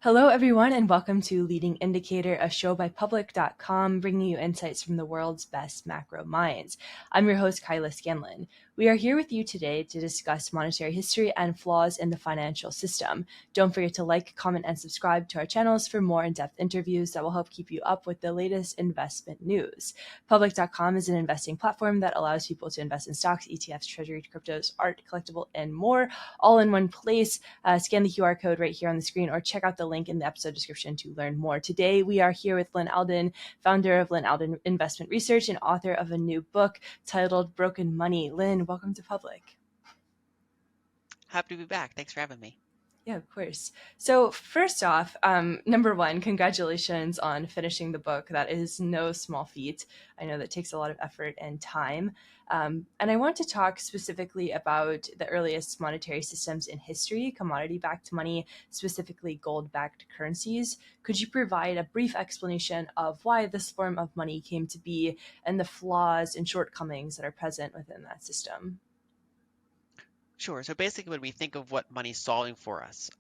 Hello, everyone, and welcome to Leading Indicator, a show by Public.com, bringing you insights from the world's best macro minds. I'm your host, Kyla Scanlon. We are here with you today to discuss monetary history and flaws in the financial system. Don't forget to like, comment, and subscribe to our channels for more in-depth interviews that will help keep you up with the latest investment news. Public.com is an investing platform that allows people to invest in stocks, ETFs, treasury, cryptos, art, collectible, and more, all in one place. Scan the QR code right here on the screen or check out the link in the episode description to learn more. Today, we are here with Lyn Alden, founder of Lyn Alden Investment Research and author of a new book titled Broken Money. Lyn, welcome to Public. Happy to be back. Thanks for having me. Yeah, of course. So first off, number one, congratulations on finishing the book. That is no small feat. I know that takes a lot of effort and time. And I want to talk specifically about the earliest monetary systems in history, commodity-backed money, specifically gold-backed currencies. Could you provide a brief explanation of why this form of money came to be and the flaws and shortcomings that are present within that system? Sure. So basically, when we think of what money's solving for us,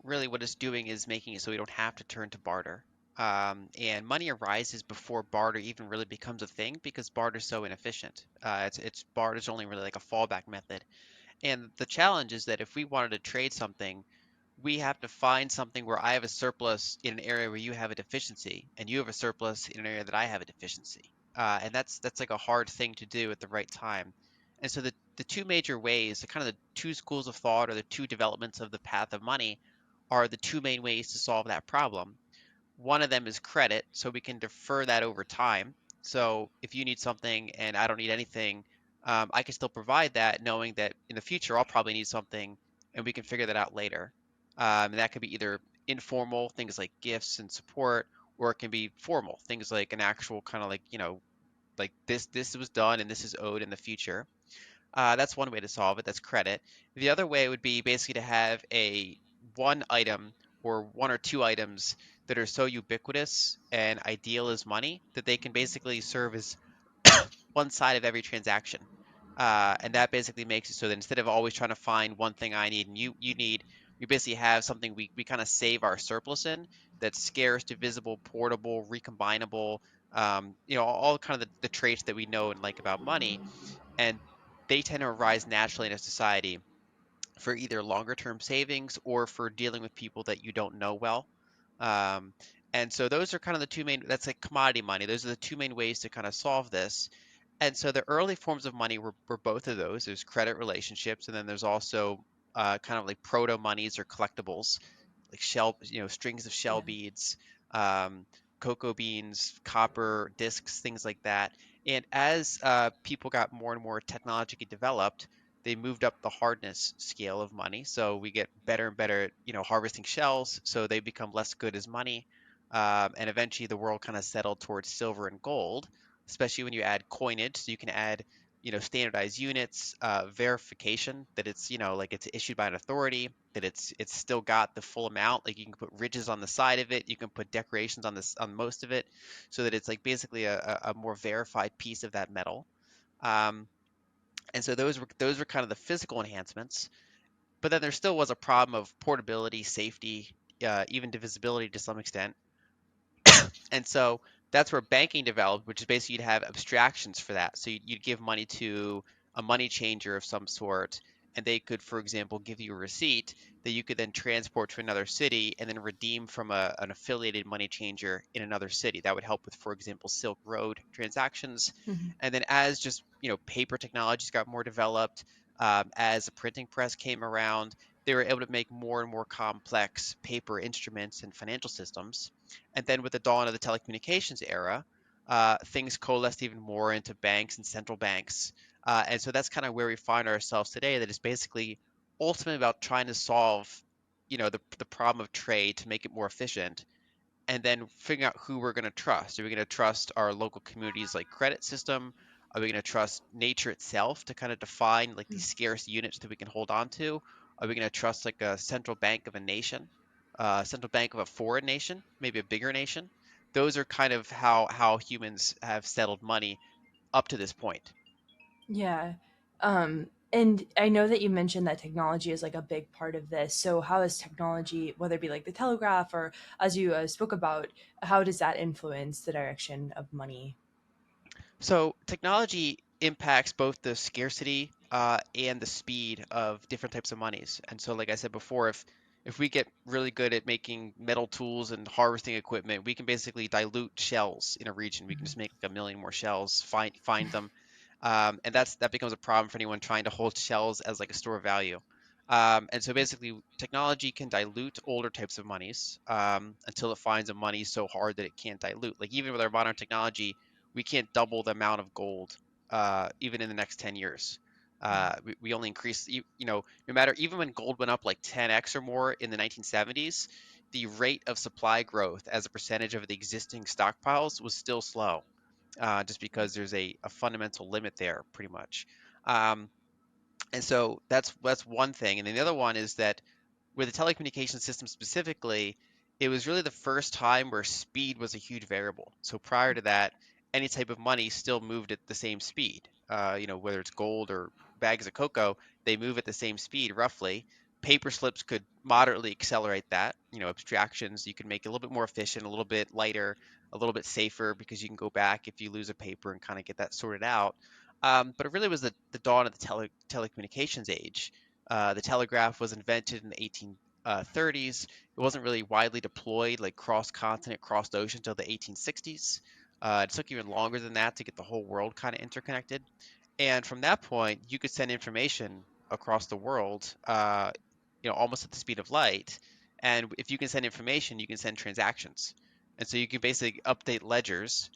really what it's doing is making it so we don't have to turn to barter. And money arises before barter even really becomes a thing because barter's so inefficient. It's barter's only really like a fallback method. And the challenge is that if we wanted to trade something, we have to find something where I have a surplus in an area where you have a deficiency, and you have a surplus in an area that I have a deficiency. And that's like a hard thing to do at the right time. And so the two major ways, the kind of the two schools of thought or the two developments of the path of money are the two main ways to solve that problem. One of them is credit, so we can defer that over time. So if you need something and I don't need anything, I can still provide that, knowing that in the future I'll probably need something, and we can figure that out later. And that could be either informal, things like gifts and support, or it can be formal, things like an actual kind of like, like this was done and this is owed in the future. That's one way to solve it. That's credit. The other way would be basically to have a one item or one or two items that are so ubiquitous and ideal as money that they can basically serve as one side of every transaction. And that basically makes it so that instead of always trying to find one thing I need and you need, we basically have something we kind of save our surplus in that's scarce, divisible, portable, recombinable, all kind of the traits that we know and like about money, and they tend to arise naturally in a society for either longer term savings or for dealing with people that you don't know well. Um, and so those are kind of the two main, that's like commodity money. Those are the two main ways to kind of solve this. And so the early forms of money were both of those. There's credit relationships, and then there's also kind of like proto monies or collectibles, like strings of shell Yeah. beads, um, cocoa beans, copper discs, things like that. And as people got more and more technologically developed, they moved up the hardness scale of money. So we get better and better at, harvesting shells. So they become less good as money. And eventually the world kind of settled towards silver and gold, especially when you add coinage. So you can add, standardized units, verification that it's, like it's issued by an authority, that it's still got the full amount. Like you can put ridges on the side of it, you can put decorations on this on most of it, so that it's like basically a more verified piece of that metal. Um, and so those were kind of the physical enhancements. But then there still was a problem of portability, safety, even divisibility to some extent. And so that's where banking developed, which is basically you'd have abstractions for that. So you'd give money to a money changer of some sort, and they could, for example, give you a receipt that you could then transport to another city and then redeem from an affiliated money changer in another city. That would help with, for example, Silk Road transactions. Mhm. And then as just paper technologies got more developed, as the printing press came around, they were able to make more and more complex paper instruments and financial systems. And then with the dawn of the telecommunications era, things coalesced even more into banks and central banks. And so that's kind of where we find ourselves today. That is basically ultimately about trying to solve, the problem of trade to make it more efficient, and then figuring out who we're going to trust. Are we going to trust our local communities like credit system? Are we going to trust nature itself to kind of define like these scarce units that we can hold on to? Are we going to trust like a central bank of a nation, central bank of a foreign nation, maybe a bigger nation? Those are kind of how humans have settled money up to this point. Yeah. Um, And I know that you mentioned that technology is like a big part of this. So, how is technology, whether it be like the telegraph or as you spoke about, how does that influence the direction of money? So technology impacts both the scarcity and the speed of different types of monies. And so, like I said before, if we get really good at making metal tools and harvesting equipment, we can basically dilute shells in a region. We can just make like a million more shells, find them, and that becomes a problem for anyone trying to hold shells as like a store of value. And so basically, technology can dilute older types of monies until it finds a money so hard that it can't dilute. Like even with our modern technology, we can't double the amount of gold even in the next 10 years. We only increase, no matter, even when gold went up like 10x or more in the 1970s, the rate of supply growth as a percentage of the existing stockpiles was still slow, just because there's a fundamental limit there, pretty much. Um, and so that's one thing. And then the other one is that with the telecommunication system specifically, it was really the first time where speed was a huge variable. So prior to that, any type of money still moved at the same speed. Whether it's gold or bags of cocoa, they move at the same speed roughly. Paper slips could moderately accelerate that. Abstractions you can make it a little bit more efficient, a little bit lighter, a little bit safer because you can go back if you lose a paper and kind of get that sorted out. But it really was the dawn of the telecommunications age. The telegraph was invented in the 1830s. It wasn't really widely deployed, like cross continent, cross ocean, until the 1860s. It took even longer than that to get the whole world kind of interconnected. And from that point, you could send information across the world, almost at the speed of light. And if you can send information, you can send transactions. And so you can basically update ledgers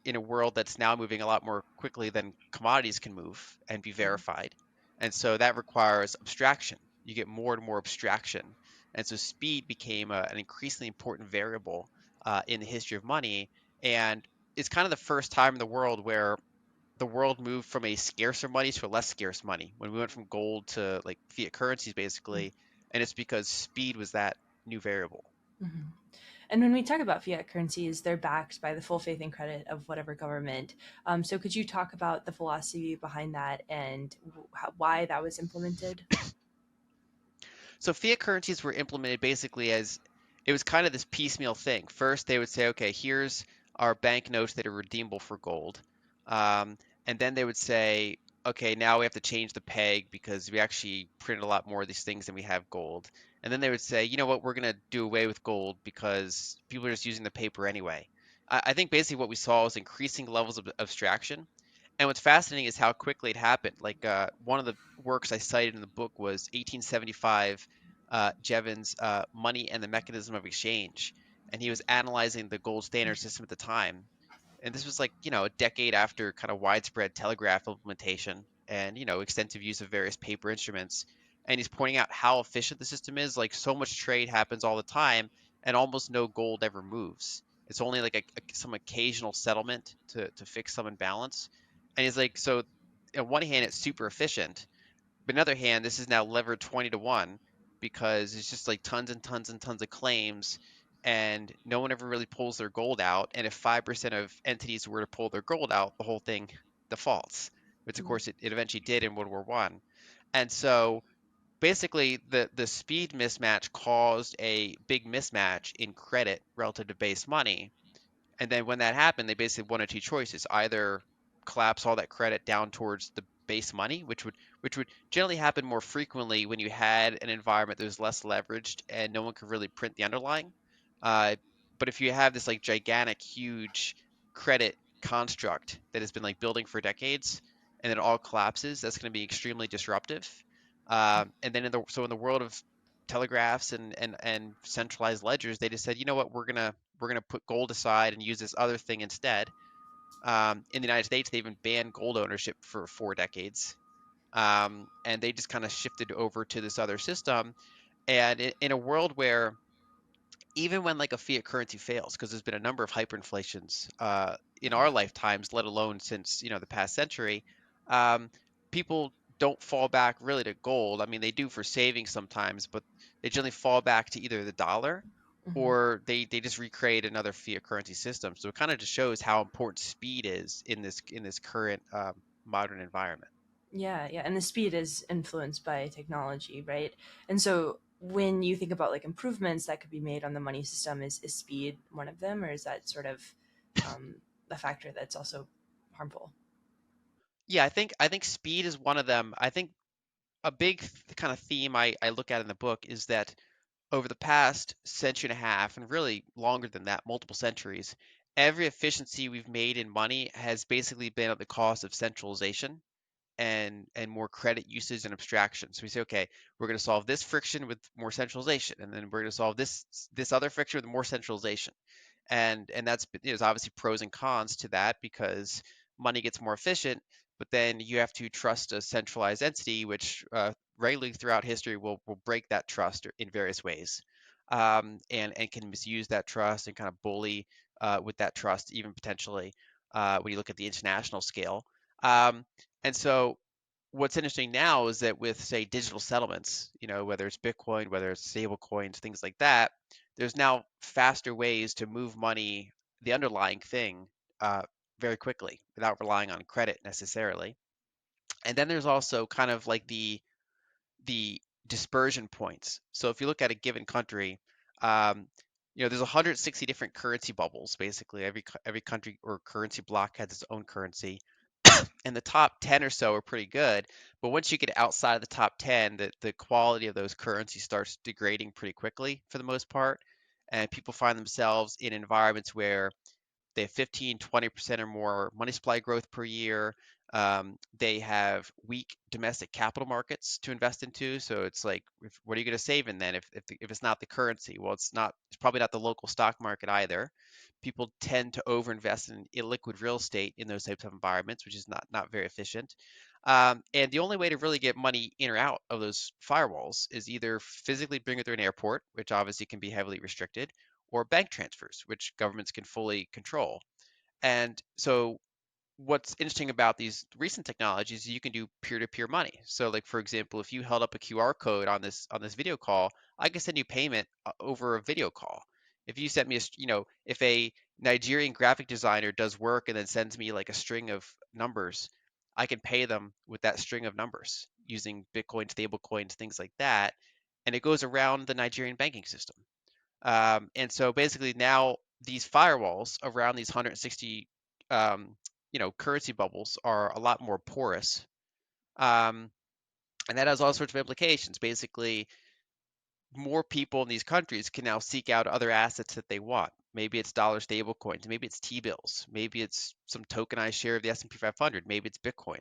in a world that's now moving a lot more quickly than commodities can move and be verified. And so that requires abstraction. You get more and more abstraction. And so speed became an increasingly important variable in the history of money. And it's kind of the first time in the world where the world moved from a scarcer money to a less scarce money when we went from gold to like fiat currencies basically, and it's because speed was that new variable. Mhm. And when we talk about fiat currencies, they're backed by the full faith and credit of whatever government. So, could you talk about the philosophy behind that and why that was implemented? So fiat currencies were implemented basically as it was kind of this piecemeal thing. First, they would say, okay, here's our banknotes that are redeemable for gold. Um, and then they would say, okay, now we have to change the peg because we actually printed a lot more of these things than we have gold. And then they would say, you know what, we're going to do away with gold because people are just using the paper anyway. I think basically what we saw was increasing levels of abstraction. And what's fascinating is how quickly it happened. Like one of the works I cited in the book was 1875, Jevons' Money and the Mechanism of Exchange. And he was analyzing the gold standard system at the time. And this was like, a decade after kind of widespread telegraph implementation and, extensive use of various paper instruments. And he's pointing out how efficient the system is. Like so much trade happens all the time and almost no gold ever moves. It's only like some occasional settlement to fix some imbalance. And he's like, so on one hand, it's super efficient, but on the other hand, this is now levered 20 to 1 because it's just like tons and tons and tons of claims, and no one ever really pulls their gold out. And if 5% of entities were to pull their gold out, the whole thing defaults, which of course it eventually did in World War One. And so basically, the speed mismatch caused a big mismatch in credit relative to base money, and then when that happened, they basically had one or two choices: either collapse all that credit down towards the base money, which would generally happen more frequently when you had an environment that was less leveraged and no one could really print the underlying. Uh, but if you have this like gigantic, huge credit construct that has been like building for decades, and then it all collapses, that's going to be extremely disruptive. And then in the world of telegraphs and centralized ledgers, they just said, you know what, we're gonna put gold aside and use this other thing instead. In the United States, they even banned gold ownership for 4 decades, and they just kind of shifted over to this other system. And in a world where even when like a fiat currency fails, because there's been a number of hyperinflations in our lifetimes, let alone since the past century, um, people don't fall back really to gold. I mean, they do for saving sometimes, but they generally fall back to either the dollar Mhm. or they just recreate another fiat currency system. So it kind of just shows how important speed is in this current modern environment. Yeah, yeah, and the speed is influenced by technology, right? And so when you think about like improvements that could be made on the money system, is speed one of them, or is that sort of um, a factor that's also harmful? Yeah, I think speed is one of them. I think a big kind of theme I look at in the book is that over the past century and a half, and really longer than that, multiple centuries, every efficiency we've made in money has basically been at the cost of centralization and more credit usage and abstraction. So we say, okay, we're going to solve this friction with more centralization, and then we're going to solve this other friction with more centralization. And that's there's obviously pros and cons to that because money gets more efficient, but then you have to trust a centralized entity, which regularly throughout history will break that trust in various ways, and can misuse that trust and kind of bully with that trust, even potentially when you look at the international scale. Um, and so what's interesting now is that with, say, digital settlements, whether it's Bitcoin, whether it's stable coins, things like that, there's now faster ways to move money, the underlying thing, uh, very quickly without relying on credit necessarily. And then there's also kind of like the dispersion points. So if you look at a given country, um, there's 160 different currency bubbles. Basically, every country or currency block has its own currency, and the top 10 or so are pretty good. But once you get outside of the top 10, the quality of those currencies starts degrading pretty quickly for the most part. And people find themselves in environments where they have 15, 20% or more money supply growth per year. They have weak domestic capital markets to invest into. So it's like, what are you going to save in then if it's not the currency? Well, it's probably not the local stock market either. People tend to overinvest in illiquid real estate in those types of environments, which is not very efficient. And the only way to really get money in or out of those firewalls is either physically bring it through an airport, which obviously can be heavily restricted, or bank transfers, which governments can fully control. And so what's interesting about these recent technologies is you can do peer-to-peer money. So like for example, if you held up a QR code on this video call, I can send you payment over a video call. If you sent me if a Nigerian graphic designer does work and then sends me like a string of numbers, I can pay them with that string of numbers using Bitcoin, stable coins, things like that. And it goes around the Nigerian banking system. And so basically now these firewalls around these 160 currency bubbles are a lot more porous. Um, and that has all sorts of implications. Basically, more people in these countries can now seek out other assets that they want. Maybe it's dollar stable coins, maybe it's T-bills, maybe it's some tokenized share of the S&P 500, maybe it's Bitcoin,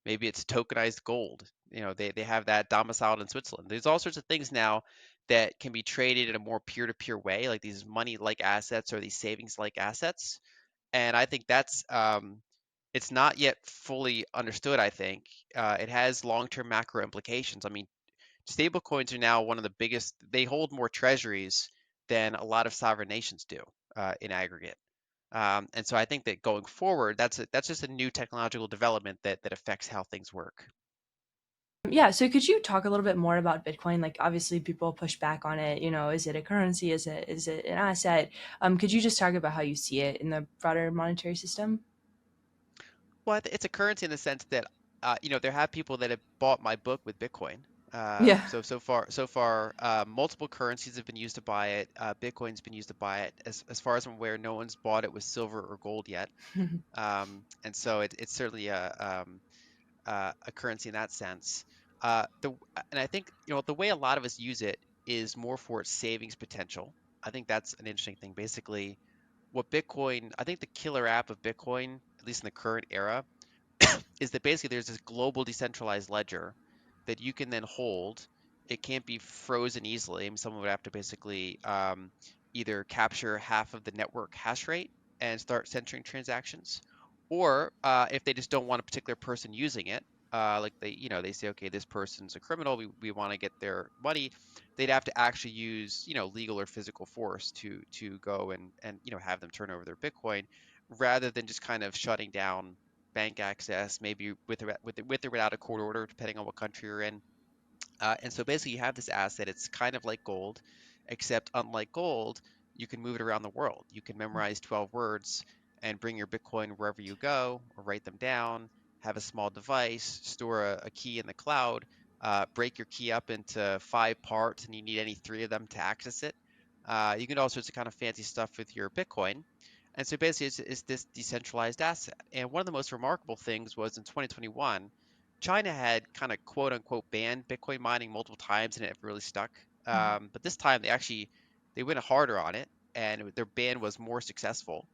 maybe it's tokenized gold. They have that domiciled in Switzerland. There's all sorts of things now that can be traded in a more peer-to-peer way, like these money-like assets or these savings-like assets. And I think it's not yet fully understood, I think. It has long-term macro implications. I mean, stablecoins are now one of the biggest. They hold more treasuries than a lot of sovereign nations do in aggregate. And so I think that going forward, that's just a new technological development that affects how things work. Yeah, so could you talk a little bit more about Bitcoin? Like, obviously, people push back on it. Is it a currency? Is it an asset? Could you just talk about how you see it in the broader monetary system? Well, it's a currency in the sense that there have people that have bought my book with Bitcoin. Yeah. So far, multiple currencies have been used to buy it. Bitcoin's been used to buy it. As far as I'm aware, no one's bought it with silver or gold yet. And so it's certainly a currency in that sense. And I think the way a lot of us use it is more for its savings potential. I think that's an interesting thing. Basically, I think the killer app of Bitcoin, at least in the current era, is that basically there's this global decentralized ledger that you can then hold. It can't be frozen easily. I mean, someone would have to basically either capture half of the network hash rate and start censoring transactions, or if they just don't want a particular person using it, like they say, okay, this person's a criminal, we want to get their money, they'd have to actually use legal or physical force to go and have them turn over their Bitcoin, rather than just kind of shutting down bank access, maybe with or without a court order, depending on what country you're in. And so basically, you have this asset. It's kind of like gold, except unlike gold, you can move it around the world. You can memorize 12 words and bring your Bitcoin wherever you go, or write them down. have a small device, store a key in the cloud, break your key up into 5 parts, and you need any three of them to access it. You can do all sorts of kind of fancy stuff with your Bitcoin. And so basically, it's this decentralized asset. And one of the most remarkable things was in 2021, China had kind of quote unquote banned Bitcoin mining multiple times, and it really stuck. But this time, they went harder on it, and their ban was more successful.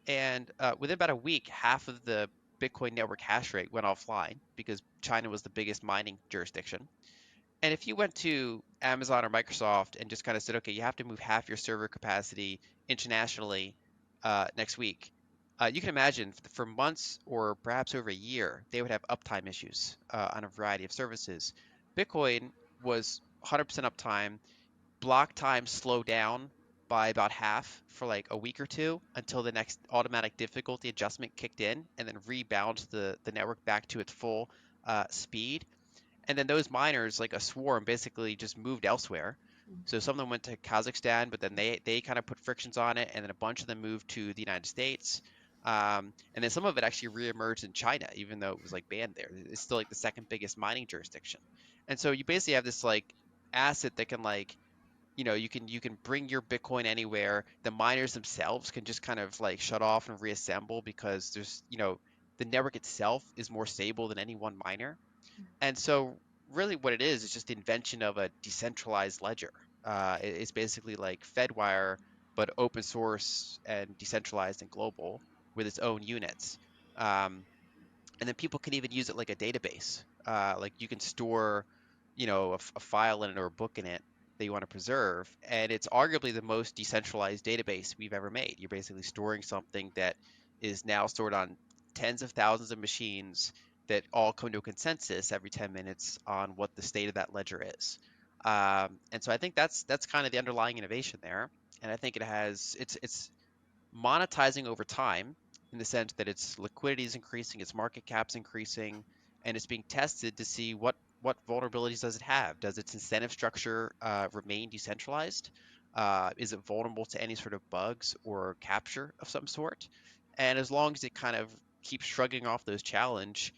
And within about a week, half of the Bitcoin network hash rate went offline because China was the biggest mining jurisdiction. And if you went to Amazon or Microsoft and just kind of said, okay, you have to move half your server capacity internationally next week, you can imagine for months or perhaps over a year, they would have uptime issues on a variety of services. Bitcoin was 100% uptime. Block time slowed down by about half for like a week or two until the next automatic difficulty adjustment kicked in and then rebound the network back to its full speed. And then those miners, like a swarm, basically just moved elsewhere. So some of them went to Kazakhstan, but then they kind of put frictions on it, and then a bunch of them moved to the United States. And then some of it actually reemerged in China, even though it was like banned there. It's still like the second biggest mining jurisdiction. And so you basically have this like asset that can like, you can bring your Bitcoin anywhere. The miners themselves can just kind of like shut off and reassemble because the network itself is more stable than any one miner. And so, really, what it is just the invention of a decentralized ledger. It's basically like Fedwire, but open source and decentralized and global with its own units. Um, and then people can even use it like a database. Like you can store, a file in it or a book in it that you want to preserve, and it's arguably the most decentralized database we've ever made. You're basically storing something that is now stored on tens of thousands of machines that all come to a consensus every 10 minutes on what the state of that ledger is. And so I think that's kind of the underlying innovation there. And I think it's monetizing over time in the sense that its liquidity is increasing, its market cap's increasing, and it's being tested to see what vulnerabilities does it have. Does its incentive structure remain decentralized? Is it vulnerable to any sort of bugs or capture of some sort? And as long as it kind of keeps shrugging off those challenge,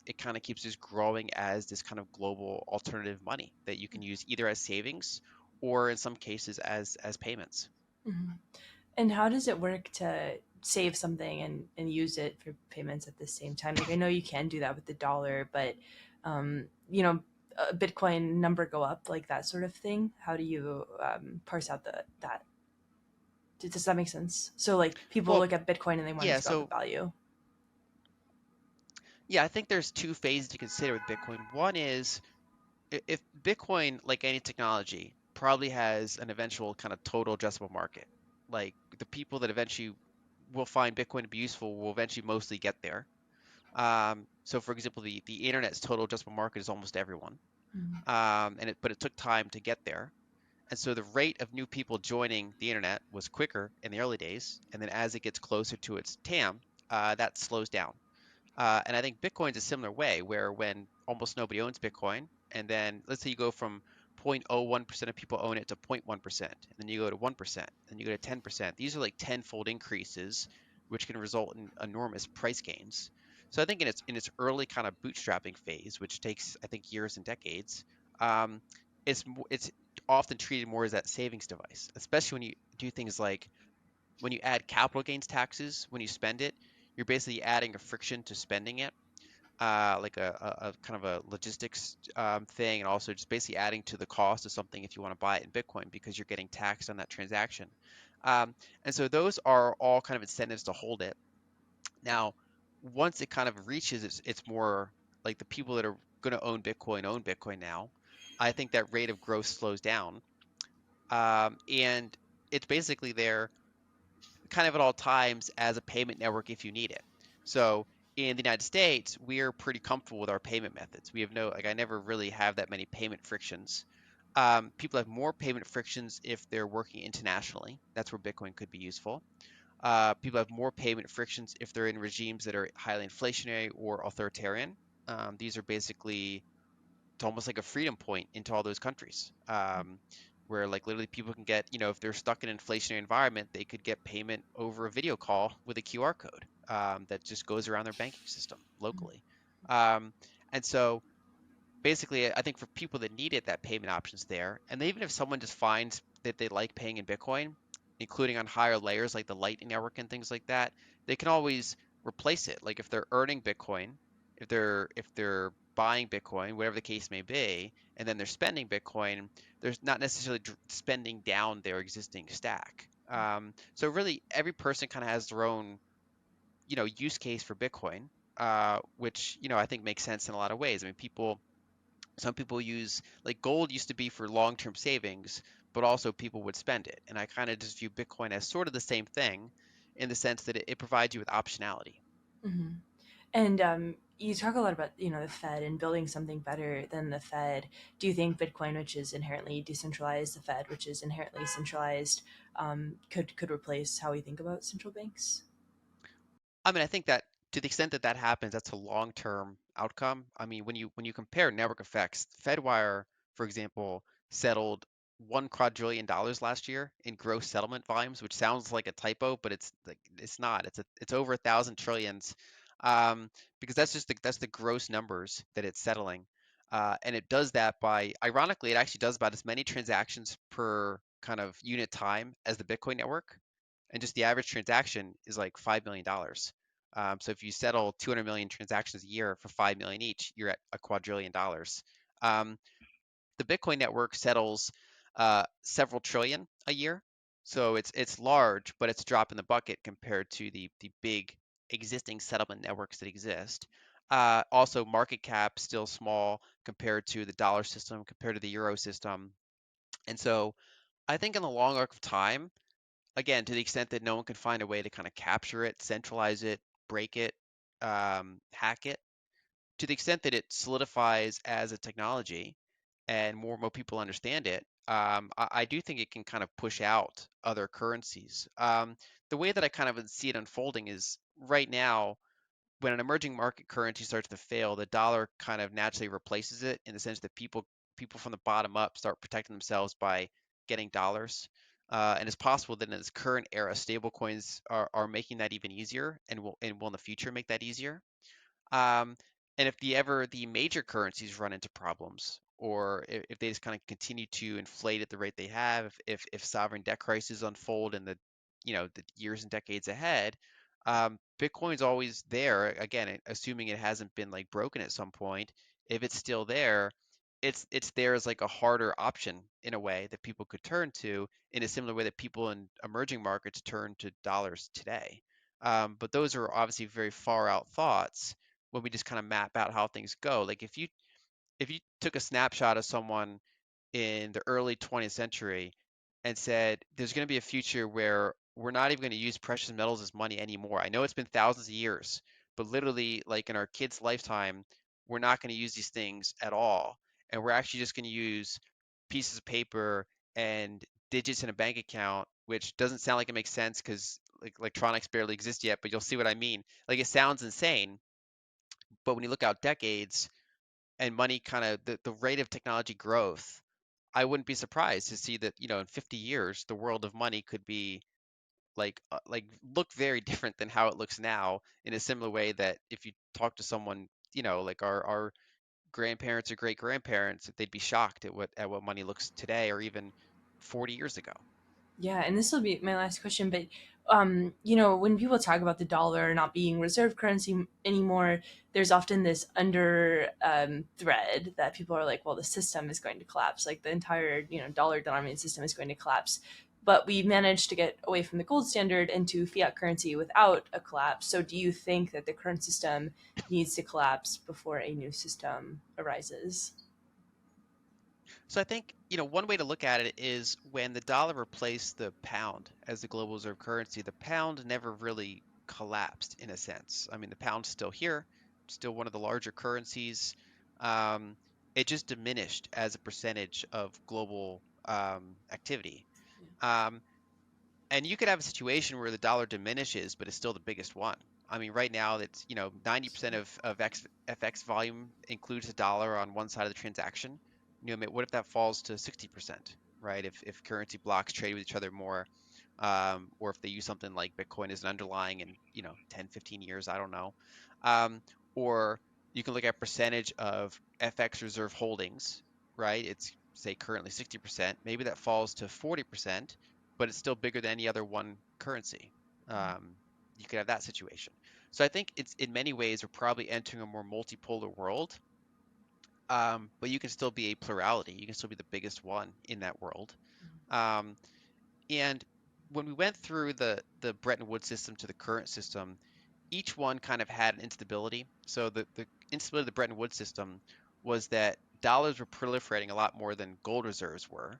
it kind of keeps just growing as this kind of global alternative money that you can use either as savings or in some cases as payments. Mm-hmm. And how does it work to save something and use it for payments at the same time? Like I know you can do that with the dollar, but you know, a Bitcoin number go up, like that sort of thing. How do you parse out that? Does that make sense? So like people Well, look at Bitcoin and they want to yeah, figure out the so value. yeah, I think there's two phases to consider with Bitcoin. One is if Bitcoin, like any technology, probably has an eventual kind of total addressable market. Like the people that eventually will find Bitcoin to be useful will eventually mostly get there. So for example, the internet's total addressable market is almost everyone. Mm-hmm. But it took time to get there. And so the rate of new people joining the internet was quicker in the early days, and then as it gets closer to its TAM, that slows down. And I think Bitcoin's a similar way, where when almost nobody owns Bitcoin, and then let's say you go from 0.01% of people own it to 0.1%, and then you go to 1%, then you go to 10%. These are like tenfold increases, which can result in enormous price gains. So I think in its early kind of bootstrapping phase, which takes I think years and decades, um, it's often treated more as that savings device, especially when you do things like when you add capital gains taxes when you spend it, you're basically adding a friction to spending it, like a kind of a logistics thing, and also just basically adding to the cost of something if you want to buy it in Bitcoin because you're getting taxed on that transaction. Um, and so those are all kind of incentives to hold it. Now, once it kind of reaches it's more like the people that are going to own Bitcoin now. I think that rate of growth slows down, and it's basically there kind of at all times as a payment network if you need it. So in the United States, we're pretty comfortable with our payment methods. We have no, like, I never really have that many payment frictions. People have more payment frictions if they're working internationally. That's where Bitcoin could be useful. People have more payment frictions if they're in regimes that are highly inflationary or authoritarian. These are basically it's almost like a freedom point into all those countries, where like literally people can get, if they're stuck in an inflationary environment, they could get payment over a video call with a QR code. that just goes around their banking system locally. Um, and so basically, I think for people that need it, that payment option's there. And even if someone just finds that they like paying in Bitcoin, including on higher layers like the Lightning Network and things like that, they can always replace it. Like if they're earning Bitcoin, if they're buying Bitcoin, whatever the case may be, and then they're spending Bitcoin, there's not necessarily spending down their existing stack. So really, every person kind of has their own, use case for Bitcoin, which I think makes sense in a lot of ways. I mean, some people use like gold used to be for long-term savings, but also people would spend it. And I kind of just view Bitcoin as sort of the same thing in the sense that it provides you with optionality. Mm-hmm. And you talk a lot about the Fed and building something better than the Fed. Do you think Bitcoin, which is inherently decentralized, the Fed, which is inherently centralized, could replace how we think about central banks? I mean, I think that to the extent that that happens, that's a long-term outcome. I mean, when you compare network effects, Fedwire, for example, settled $1 quadrillion last year in gross settlement volumes, which sounds like a typo, but it's not. It's over 1,000 trillions, because that's the gross numbers that it's settling, and it does that by ironically, it actually does about as many transactions per kind of unit time as the Bitcoin network, and just the average transaction is like $5 million. So if you settle 200 million transactions a year for 5 million each, you're at $1 quadrillion. Um, the Bitcoin network settles several trillion a year, so it's large, but it's a drop in the bucket compared to the big existing settlement networks that exist. Also, market cap still small compared to the dollar system, compared to the euro system, and so I think in the long arc of time, again, to the extent that no one can find a way to kind of capture it, centralize it, break it, hack it, to the extent that it solidifies as a technology and more and more people understand it, I do think it can kind of push out other currencies. The way that I kind of see it unfolding is right now, when an emerging market currency starts to fail, the dollar kind of naturally replaces it in the sense that people from the bottom up start protecting themselves by getting dollars. And it's possible that in this current era, stablecoins are making that even easier and will in the future make that easier. Um, and if the major currencies run into problems, or if they just kind of continue to inflate at the rate they have, if sovereign debt crises unfold in the years and decades ahead, Bitcoin's always there. Again, assuming it hasn't been like broken at some point, if it's still there, it's there as like a harder option in a way that people could turn to in a similar way that people in emerging markets turn to dollars today. But those are obviously very far out thoughts when we just kind of map out how things go. Like if you took a snapshot of someone in the early 20th century and said there's going to be a future where we're not even going to use precious metals as money anymore. I know it's been thousands of years, but literally like in our kids' lifetime, we're not going to use these things at all. And we're actually just going to use pieces of paper and digits in a bank account, which doesn't sound like it makes sense because like electronics barely exist yet, but you'll see what I mean. Like it sounds insane, but when you look out decades and money kind of the rate of technology growth, I wouldn't be surprised to see that, in 50 years, the world of money could be like look very different than how it looks now in a similar way that if you talk to someone, like our grandparents or great grandparents, they'd be shocked at what money looks today or even 40 years ago. Yeah, and this will be my last question, but when people talk about the dollar not being reserve currency anymore, there's often this under thread that people are like, well, the system is going to collapse, like the entire dollar denominated system is going to collapse. But we managed to get away from the gold standard into fiat currency without a collapse. So, do you think that the current system needs to collapse before a new system arises? So I think, one way to look at it is when the dollar replaced the pound as the global reserve currency, the pound never really collapsed in a sense. I mean, the pound's still here, still one of the larger currencies. Um, it just diminished as a percentage of global activity. Um, and you could have a situation where the dollar diminishes, but it's still the biggest one. I mean, right now, it's 90% of FX volume includes a dollar on one side of the transaction. What if that falls to 60%, right? If currency blocks trade with each other more, or if they use something like Bitcoin as an underlying in 10, 15 years, I don't know. Um, or you can look at percentage of FX reserve holdings, right? It's say currently 60%. Maybe that falls to 40%, but it's still bigger than any other one currency. Um, you could have that situation. So I think it's in many ways we're probably entering a more multipolar world, but you can still be a plurality. You can still be the biggest one in that world. Um, and when we went through the Bretton Woods system to the current system, each one kind of had an instability. So the instability of the Bretton Woods system was that dollars were proliferating a lot more than gold reserves were,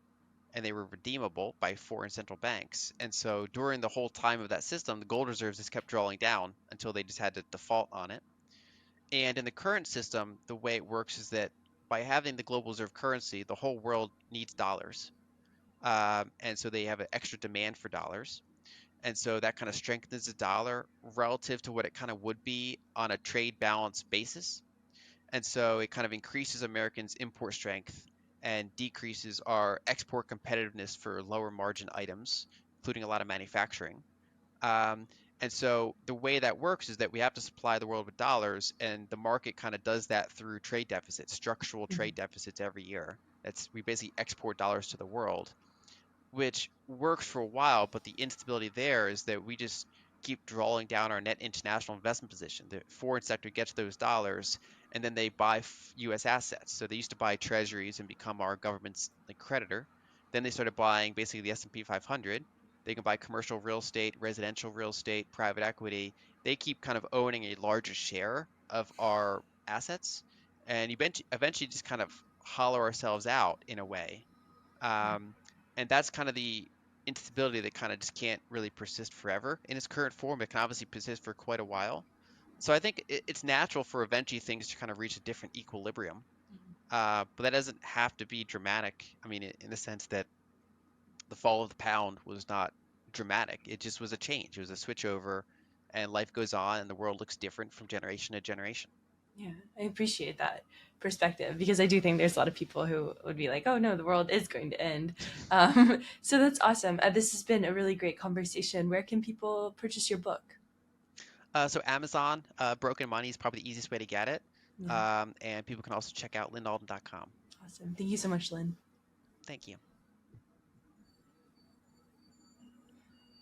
and they were redeemable by foreign central banks. And so during the whole time of that system, the gold reserves just kept drawing down until they just had to default on it. And in the current system, the way it works is that by having the global reserve currency, the whole world needs dollars. And so they have an extra demand for dollars. And so that kind of strengthens the dollar relative to what it kind of would be on a trade balance basis. And so it kind of increases Americans' import strength and decreases our export competitiveness for lower margin items, including a lot of manufacturing. Um, and so the way that works is that we have to supply the world with dollars, and the market kind of does that through trade deficits, structural Mhm. trade deficits every year. That's we basically export dollars to the world, which works for a while, but the instability there is that we just keep drawing down our net international investment position. The foreign sector gets those dollars, and then they buy U.S. assets. So they used to buy treasuries and become our government's like creditor. Then they started buying basically the S&P 500. They can buy commercial real estate, residential real estate, private equity. They keep kind of owning a larger share of our assets, and eventually just kind of hollow ourselves out in a way. Um, and that's kind of the instability that kind of just can't really persist forever in its current form. It can obviously persist for quite a while. So I think it's natural for eventually things to kind of reach a different equilibrium. But that doesn't have to be dramatic. I mean, in the sense that the fall of the pound was not dramatic. It just was a change. It was a switch over, and life goes on, and the world looks different from generation to generation. Yeah, I appreciate that perspective because I do think there's a lot of people who would be like, "Oh no, the world is going to end." So that's awesome. This has been a really great conversation. Where can people purchase your book? So Amazon, Broken Money is probably the easiest way to get it. Yeah, And people can also check out lynalden.com. awesome. Thank you so much, Lynn. Thank you.